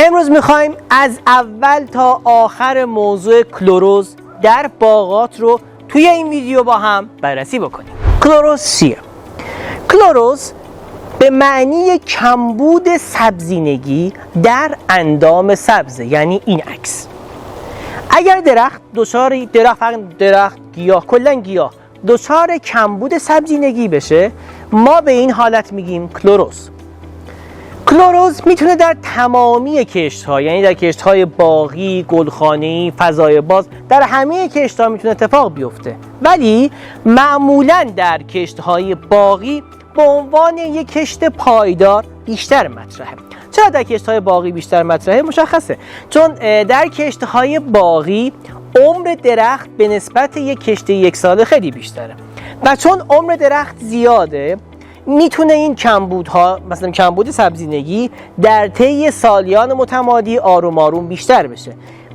امروز میخوایم از اول تا آخر موضوع کلوروز در باغات رو توی این ویدیو با هم بررسی بکنیم. کلوروز چیه؟ کلوروز به معنی کمبود سبزینگی در اندام سبزه، یعنی این عکس. اگر درخت گیاه کلا گیاه دچار کمبود سبزینگی بشه، ما به این حالت میگیم کلوروز. کلوروز میتونه در تمامی کشت‌ها، یعنی در کشت‌های باغی، گلخانه‌ای، فضای باز، در همه کشت‌ها میتونه اتفاق بیفته، ولی معمولاً در کشت‌های باغی به عنوان یک کشت پایدار بیشتر مطرحه. چرا در کشت‌های باغی بیشتر مطرحه؟ مشخصه، چون در کشت‌های باغی عمر درخت به نسبت یک کشت یک ساله خیلی بیشتره و چون عمر درخت زیاده میتونه این کمبودها، مثلا کمبود سبزینگی، در طی سالیان متمادی آروم آروم بیشتر بشه.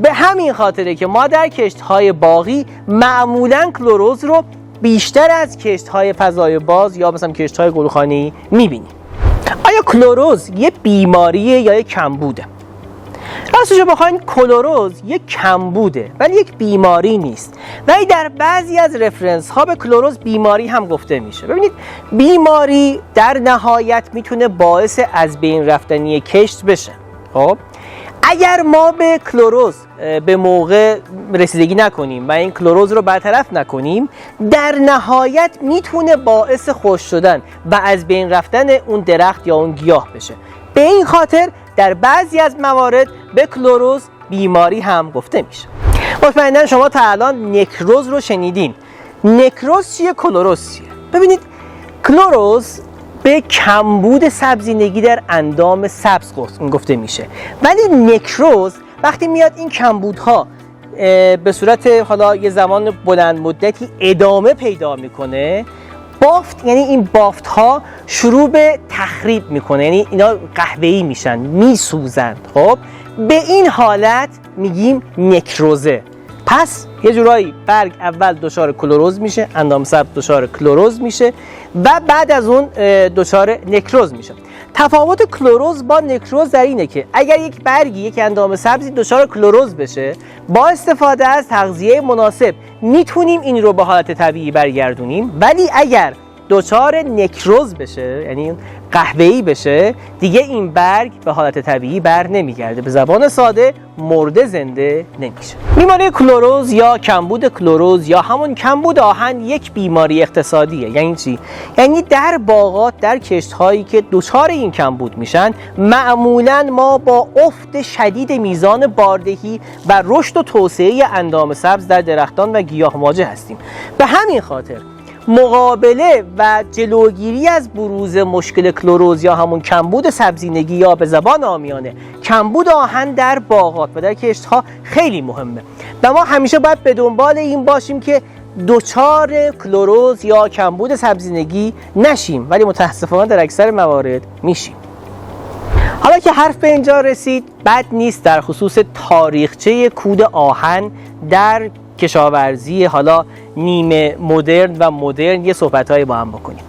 به همین خاطره که ما در کشت‌های باغی معمولاً کلوروز رو بیشتر از کشت‌های فضای باز یا مثلا کشت‌های گلخانه‌ای می‌بینیم. آیا کلوروز یه بیماریه یا یک کمبوده؟ راستش بخواین کلوروز یک کمبوده ولی یک بیماری نیست، ولی در بعضی از رفرنس ها به کلوروز بیماری هم گفته میشه. ببینید، بیماری در نهایت میتونه باعث از بین رفتنی کشت بشه. خب اگر ما به کلوروز به موقع رسیدگی نکنیم و این کلوروز رو برطرف نکنیم، در نهایت میتونه باعث خشک شدن و از بین رفتن اون درخت یا اون گیاه بشه. به این خاطر در بعضی از موارد به کلوروز بیماری هم گفته میشه. مطمئنا شما تا الان نکروز رو شنیدین. نکروز چیه؟ کلوروز چیه؟ ببینید، کلوروز به کمبود سبزینگی در اندام سبز گفته میشه، ولی نکروز وقتی میاد این کمبودها به صورت حالا یه زمان بلند مدتی ادامه پیدا میکنه، بافت، یعنی این بافت ها شروع به تخریب میکنه، یعنی اینا قهوه‌ای میشن، میسوزن. خب به این حالت میگیم نکروزه. پس یه جورایی برگ اول دچار کلوروز میشه، اندام سبز دچار کلوروز میشه و بعد از اون دچار نکروز میشه. تفاوت کلوروز با نکروز در اینه که اگر یک برگی، یک اندام سبزی دچار کلوروز بشه، با استفاده از تغذیه مناسب میتونیم این رو به حالت طبیعی برگردونیم، ولی اگر دچار نکروز بشه، یعنی قهوه‌ای بشه، دیگه این برگ به حالت طبیعی بر نمیگرده، به زبان ساده مرده زنده نمیشه. بیماری کلوروز یا کمبود کلوروز یا همون کمبود آهن یک بیماری اقتصادیه. یعنی چی؟ یعنی در باغات، در کشت‌هایی که دچار این کمبود میشن، معمولاً ما با افت شدید میزان باردهی و رشد و توسعه اندام سبز در درختان و گیاه مواجه هستیم. به همین خاطر مقابله و جلوگیری از بروز مشکل کلوروز یا همون کمبود سبزینگی یا به زبان عامیانه کمبود آهن در باغات و در کشت‌ها خیلی مهمه و ما همیشه باید به دنبال این باشیم که دچار کلوروز یا کمبود سبزینگی نشیم، ولی متاسفانه در اکثر موارد میشیم. حالا که حرف به اینجا رسید، بد نیست در خصوص تاریخچه کود آهن در کشاورزی حالا نیمه مدرن و مدرن یه صحبت‌هایی با هم بکنیم.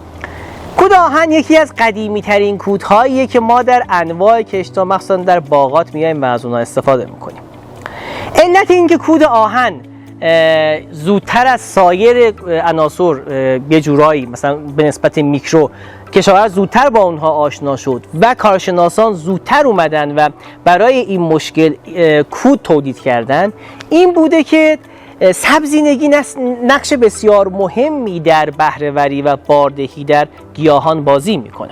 کود آهن یکی از قدیمی ترین کودهاییه که ما در انواع کشت‌ها مخصوصا در باغات میایم و از اونها استفاده میکنیم. علت این که کود آهن زودتر از سایر عناصر یه جورایی مثلا به نسبت میکرو کشاورز زودتر با اونها آشنا شد و کارشناسان زودتر اومدن و برای این مشکل کود تولید کردن، این بوده که سبزینگی نقش بسیار مهمی در بهره‌وری و باردهی در گیاهان بازی میکنه.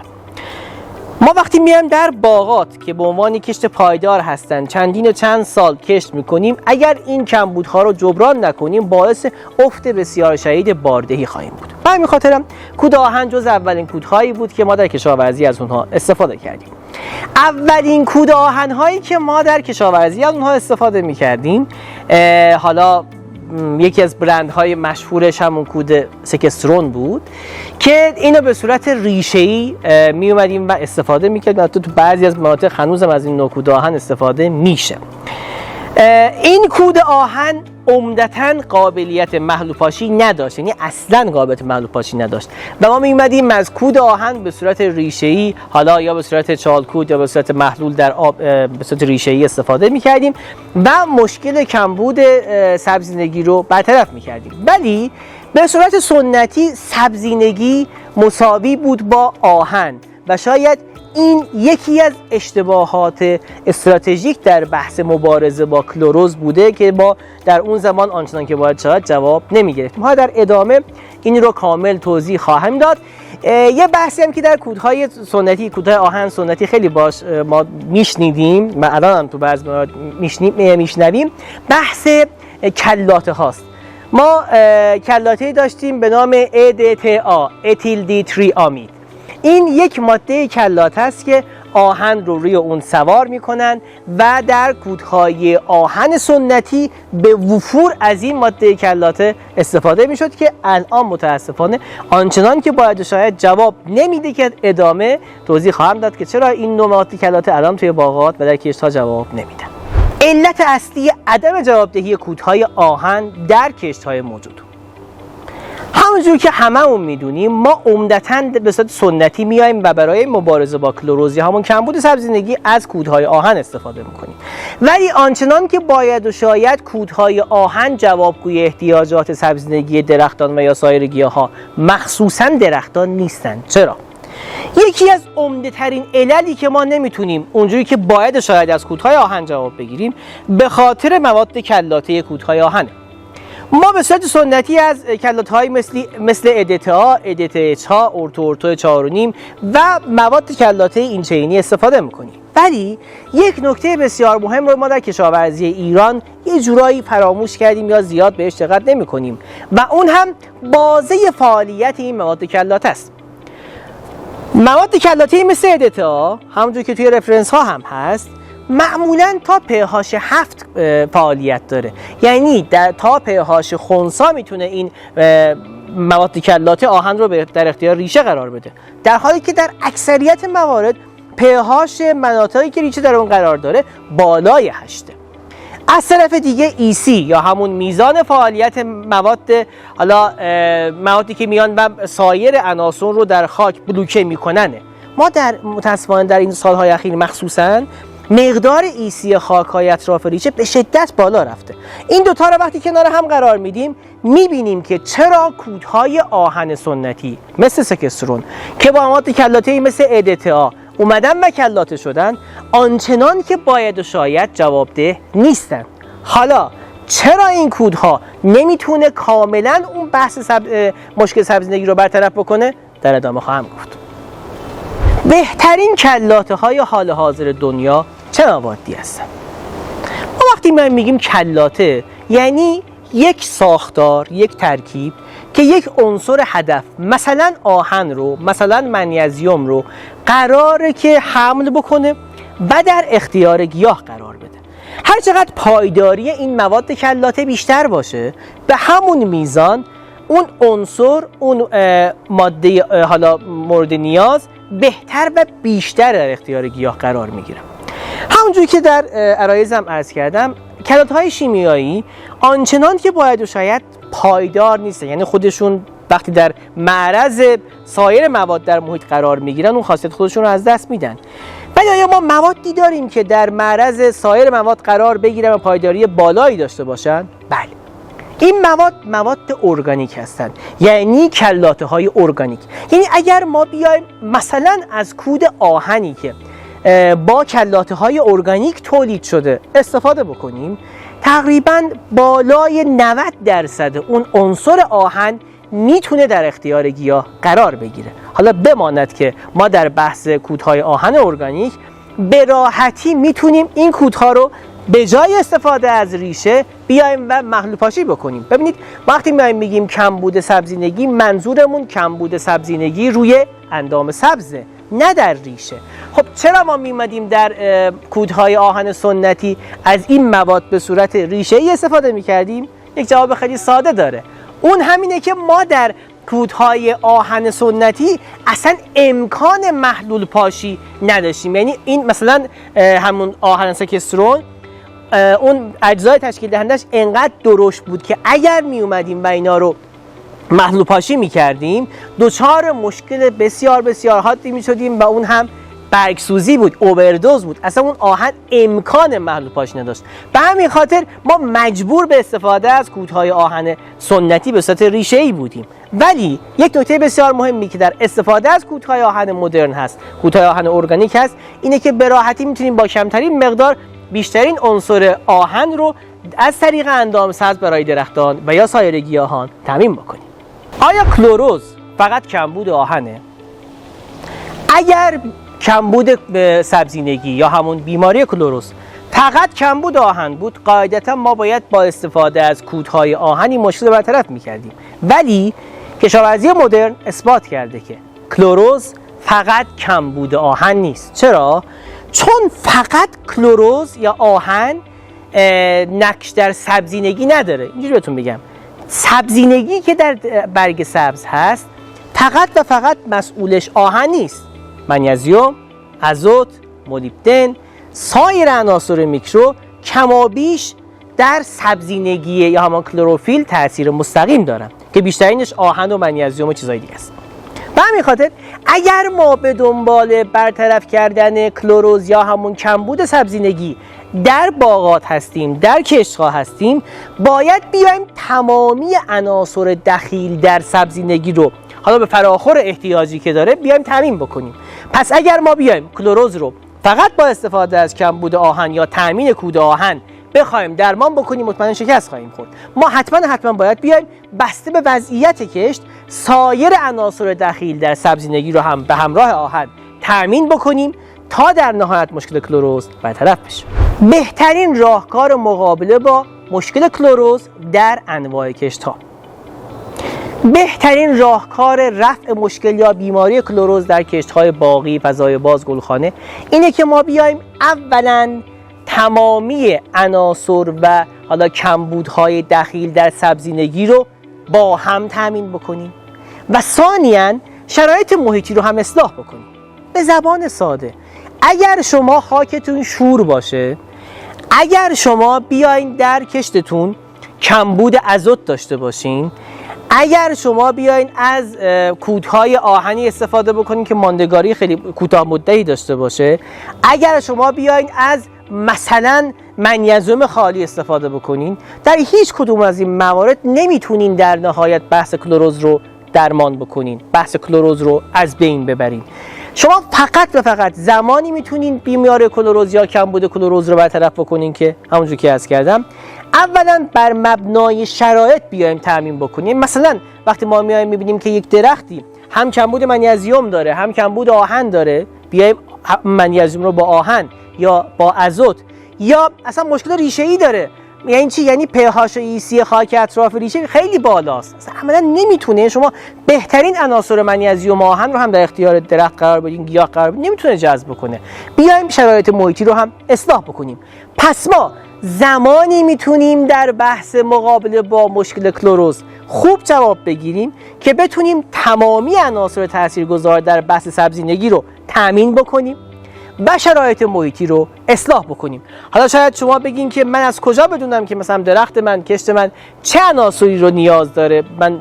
ما وقتی میایم در باغات که به عنوان کشت پایدار هستن چندین و چند سال کشت میکنیم، اگر این کمبودها رو جبران نکنیم باعث افت بسیار شدید باردهی خواهیم بود. به همین خاطرم کود آهن جز اولین کودهایی بود که ما در کشاورزی از اونها استفاده کردیم. اولین کود آهن‌هایی که ما در کشاورزی از اونها استفاده میکردیم، حالا یکی از برندهای مشهورش همون کود سکسترون بود که اینو به صورت ریشه‌ای می اومدیم و استفاده میکردیم. حتی تو بعضی از مناطق هنوزم از این نوع کود آهن استفاده میشه. این کود آهن عمدتاً قابلیت محلول پاشی نداشت، یعنی اصلاً قابلیت محلول پاشی نداشت و ما می‌اومدیم از کود آهن به صورت ریشه‌ای، حالا یا به صورت چالکود یا به صورت محلول در آب به صورت ریشه‌ای استفاده می‌کردیم و مشکل کمبود سبزینگی رو برطرف می‌کردیم. ولی به صورت سنتی سبزینگی مساوی بود با آهن و شاید این یکی از اشتباهات استراتژیک در بحث مبارزه با کلروز بوده که ما در اون زمان آنچنان که باید شاید جواب نمی‌گرفتیم. ما در ادامه این رو کامل توضیح خواهم داد. یه بحثی هم که در کودهای سنتی، کودهای آهن سنتی خیلی باش ما میشنیدیم و الان هم تو بعضی میشنویم، بحث کلاته هاست. ما کلاته داشتیم به نام EDTA، اتیل دی تری آمید. این یک ماده کلاته است که آهن رو روی اون سوار میکنن و در کودهای آهن سنتی به وفور از این ماده کلاته استفاده میشد که الان متاسفانه آنچنان که باید شاید جواب نمیده که ادامه توضیح خواهم داد که چرا این نوع ماده کلاته الان توی باغات و در کشت‌ها جواب نمیده. علت اصلی عدم جوابدهی کودهای آهن در کشت‌های موجود، همونجور که هممون میدونیم ما عمدتاً به صورت سنتی میایم و برای مبارزه با کلروز یا همون کمبود سبزینگی از کودهای آهن استفاده میکنیم، ولی آنچنان که باید و شاید کودهای آهن جوابگوی احتیاجات سبزینگی درختان و یا سایر گیاها مخصوصاً درختان نیستند. چرا؟ یکی از عمده ترین عللی که ما نمیتونیم اونجوری که باید شاید از کودهای آهن جواب بگیریم به خاطر مواد کلاته کودهای آهنه. ما به صورت سنتی از کلاته‌های مثل EDTA، EDTH، ارتو 4.5 و مواد کلاته این چینی استفاده میکنیم. ولی یک نکته بسیار مهم رو ما در کشاورزی ایران یه جورایی فراموش کردیم یا زیاد بهش دقت نمی‌کنیم و اون هم بازه فعالیت این مواد کلاته است. مواد کلاته مثل EDTA، همونجور که توی رفرنس ها هم هست، معمولاً تا pH 7 فعالیت داره، یعنی تا pH خنثی میتونه این مواد کلاته آهن رو در اختیار ریشه قرار بده، در حالی که در اکثریت موارد pH مناطقی که ریشه در اون قرار داره بالای 8. از طرف دیگه EC یا همون میزان فعالیت مواد، حالا موادی که میان و سایر عناصر رو در خاک بلوکه میکننه، ما متاسفانه در این سالهای اخیر مخصوصاً مقدار ایسی خاک‌های اطراف ریشه به شدت بالا رفته. این دوتا رو وقتی کنار هم قرار میدیم میبینیم که چرا کودهای آهن سنتی مثل سکسترون که با مواد کلاته‌ای مثل EDTA اومدن و کلاته شدن آنچنان که باید و شاید جوابده نیستن. حالا چرا این کودها نمیتونه کاملا اون بحث مشکل سبزینگی رو برطرف بکنه؟ در ادامه خواهم گفت. بهترین کلاته های حال حاضر دنیا چه موادی هستن؟ ما وقتی میگیم کلاته یعنی یک ساختار، یک ترکیب که یک عنصر هدف، مثلا آهن رو، مثلا منیزیم رو قراره که حمل بکنه و در اختیار گیاه قرار بده. هر چقدر پایداری این مواد کلاته بیشتر باشه به همون میزان اون عنصر، اون ماده حالا مورد نیاز بهتر و بیشتر در اختیار گیاه قرار میگیره. همونجوری که در عرایزم عرض کردم کلاته‌های شیمیایی آنچنان که باید و شاید پایدار نیستن، یعنی خودشون وقتی در معرض سایر مواد در محیط قرار میگیرن اون خاصیت خودشون رو از دست میدن. ولی آیا ما موادی داریم که در معرض سایر مواد قرار بگیرن و پایداری بالایی داشته باشن؟ بله. این مواد ارگانیک هستند، یعنی کلاته های ارگانیک. یعنی اگر ما بیایم مثلا از کود آهنی که با کلاته های ارگانیک تولید شده استفاده بکنیم، تقریبا بالای 90% اون عنصر آهن میتونه در اختیار گیاه قرار بگیره. حالا بماند که ما در بحث کودهای آهن ارگانیک به راحتی میتونیم این کودها رو به جای استفاده از ریشه بیایم و محلول پاشی بکنیم. ببینید وقتی میگیم کمبود سبزینگی، منظورمون کمبود سبزینگی روی اندام سبزه، نه در ریشه. خب چرا ما میمدیم در کودهای آهن سنتی از این مواد به صورت ریشه‌ای استفاده میکردیم؟ یک جواب خیلی ساده داره. اون همینه که ما در کودهای آهن سنتی اصلا امکان محلول پاشی نداشتیم. یعنی این مثلا همون آهن سکسترون اون اجزای تشکیل دهندش انقدر درشت بود که اگر می اومدیم و اینا رو محلول پاشی می کردیم دچار مشکل بسیار بسیار حادی می شدیم و اون هم برگسوزی بود، اووردوز بود. اصلا اون آهن امکان محلول پاشی نداشت. به همین خاطر ما مجبور به استفاده از کودهای آهن سنتی به صورت ریشه‌ای بودیم. ولی یک نکته بسیار مهمی که در استفاده از کودهای آهن مدرن هست، کودهای آهن ارگانیک هست، اینه که به راحتی میتونیم با کمترین مقدار بیشترین عنصر آهن رو از طریق اندامساز برای درختان و یا سایر گیاهان تامین بکنیم. آیا کلوروز فقط کمبود آهنه؟ اگر کمبود سبزینگی یا همون بیماری کلوروز فقط کمبود آهن بود، قاعدتا ما باید با استفاده از کودهای آهنی مشکل برطرف میکردیم. ولی کشاورزی مدرن اثبات کرده که کلوروز فقط کمبود آهن نیست. چرا؟ چون فقط کلوروز یا آهن نقش در سبزینگی نداره. اینجوری بهتون بگم، سبزینگی که در برگ سبز هست فقط و فقط مسئولش آهن نیست. منیزیم، آزوت، مولیبدن، سایر عناصر میکرو کمابیش در سبزینگی یا همان کلروفیل تاثیر مستقیم دارن که بیشترینش آهن و منیزیم و چیزای دیگه است. به همین خاطر اگر ما به دنبال برطرف کردن کلوروز یا همون کمبود سبزینگی در باغات هستیم، در کشت‌ها هستیم، باید بیایم تمامی عناصر دخیل در سبزینگی رو حالا به فراخور احتیاجی که داره بیایم تامین بکنیم. پس اگر ما بیایم کلوروز رو فقط با استفاده از کمبود آهن یا تامین کود آهن بخوایم درمان بکنیم، مطمئنا شکست خواهیم خورد. ما حتما باید بیایم بسته به وضعیت کشت سایر عناصر دخیل در سبزینگی رو هم به همراه آهن تامین بکنیم تا در نهایت مشکل کلوروز برطرف بشه. بهترین راهکار مقابله با مشکل کلوروز در انواع کشت‌ها، بهترین راهکار رفع مشکل یا بیماری کلوروز در کشت‌های باغی، فضای باز، گلخانه اینه که ما بیایم اولاً تمامی عناصر و حالا کمبودهای دخیل در سبزینگی رو با هم تامین بکنیم و ثانیاً شرایط محیطی رو هم اصلاح بکنیم. به زبان ساده، اگر شما خاکتون شور باشه، اگر شما بیاین در کشتتون کمبود آزوت داشته باشین، اگر شما بیاین از کودهای آهنی استفاده بکنین که ماندگاری خیلی کوتاه مدتی داشته باشه، اگر شما بیاین از مثلا منیزیم خالی استفاده بکنین، در هیچ کدوم از این موارد نمیتونین در نهایت بحث کلوروز رو درمان بکنین، بحث کلوروز رو از بین ببرین. شما فقط و فقط زمانی میتونین بیماری کلوروز یا کمبود کلوروز رو برطرف بکنین که همونجوری که عرض کردم اولا بر مبنای شرایط بیایم تامین بکنیم. مثلا وقتی ما میایم میبینیم که یک درختی هم کمبود منیزیم داره هم کمبود آهن داره، بیایم منیزیم رو با آهن یا با آزوت، یا اصلا مشکل ریشه‌ای داره، یعنی چی؟ یعنی pH و EC خاک اطراف ریشه خیلی بالاست، اصلا عملا نمیتونه شما بهترین عناصر منیزیم و آهن رو هم در اختیار درخت قرار بدین، گیاه قرار بدین، نمیتونه جذب کنه. بیایم شرایط محیطی رو هم اصلاح بکنیم. پس ما زمانی میتونیم در بحث مقابله با مشکل کلوروز خوب جواب بگیریم که بتونیم تمامی عناصر تاثیرگذار در بحث سبزینگی رو تامین بکنیم و شرایط محیطی رو اصلاح بکنیم. حالا شاید شما بگین که من از کجا بدونم که مثلا درخت من، کشت من چه عناصری رو نیاز داره؟ من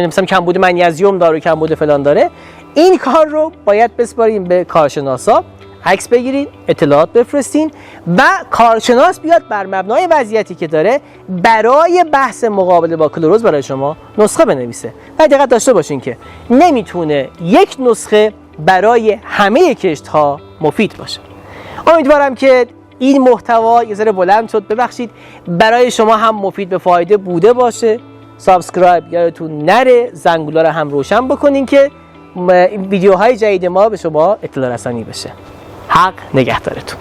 مثلا کمبود منیزیم داره، کمبود فلان داره. این کار رو باید بسپاریم به کارشناسا، عکس بگیرین، اطلاعات بفرستین و کارشناس بیاد بر مبنای وضعیتی که داره برای بحث مقابله با کلوروز برای شما نسخه بنویسه. و دقت داشته باشین که نمیتونه یک نسخه برای همه کشت‌ها مفید باشه. امیدوارم که این محتوا یه ذره بلند شد، ببخشید، برای شما هم مفید به فایده بوده باشه. سابسکرایب یادتون نره، زنگوله رو هم روشن بکنین که ویدیوهای جدید ما به شما اطلاع رسانی بشه. حق نگهدارتون.